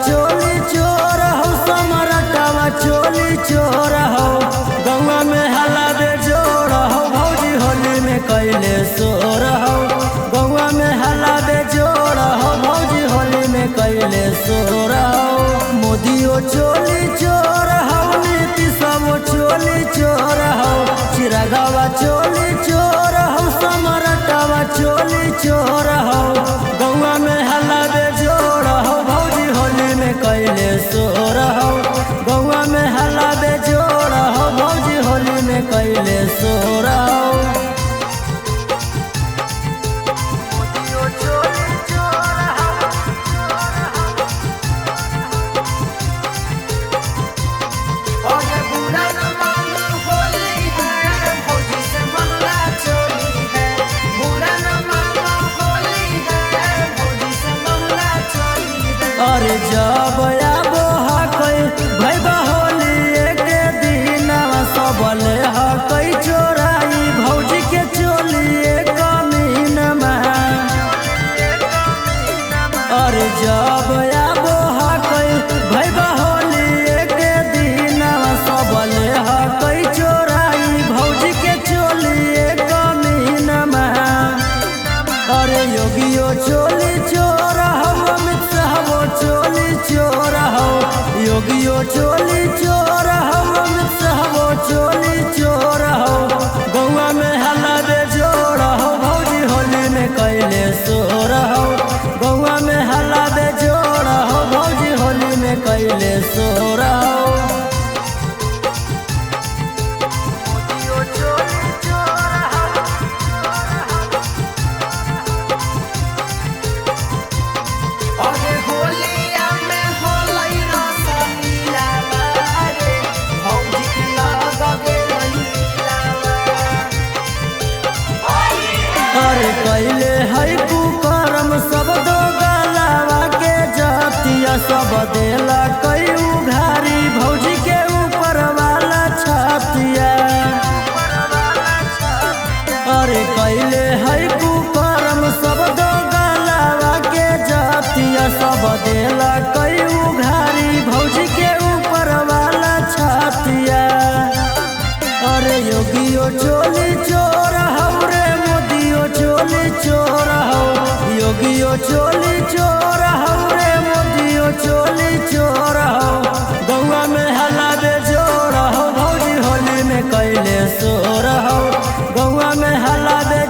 चोली चोर हो, समरटवा चोली चोर हो। गौवा में हला दे जोड़ हो, भौजी होली में कैले सोर हो। गौवा में हला दे जोड़ हो, भौजी होली में कैले सोर हो। मोदियो चोली चोर हो, नीतीशो चोली चोर हो। चिरगवा चोली चोर हो, समरटवा चोली चोर हो। गौवा में हला दे जोड़ हो, भौजी होली में कैले सोर हो। गौवा में हला दे जोड़ हो, भौजी होली में कैले सोर हो। अरे जब आबो हकै भैबा होली एक दिन सबले हकै चोराई भौजी के चोली एक मीनमा। अरे जब आबो हकै भैबा होली एक दिन सबले हकै चोराई भौजी के चोली एक मीनमा। अरे योगियो चोली चोर हो, अमित शाह चोली चोर हो। योगियो चोली चोर हो, अमित शाह चोली चोर हो। गौवा में हला दे जोड़ हो, भौजी होली में कैले सोर हो। गौवा में हला दे जोड़ हो, भौजी होली में कैले सोर हो। अरे कैले है कुकर्म सब दो गलावा के जातिया सब देला कई उघारी भौजी के ऊपर वाला छातिया। अरे कैले है कुकर्म सब दो गलावा के जातिया सब देला कई उघारी भौजी के ऊपर वाला छातिया। अरे योगियो चोली चोर हो रे, चोली चोर हो। योगियो चोली चोर हो रे, मोदियो चोली चोर हो। गौवा में हला दे जोड़ हो, भौजी होली में कैले सोर हो। गौवा में हला दे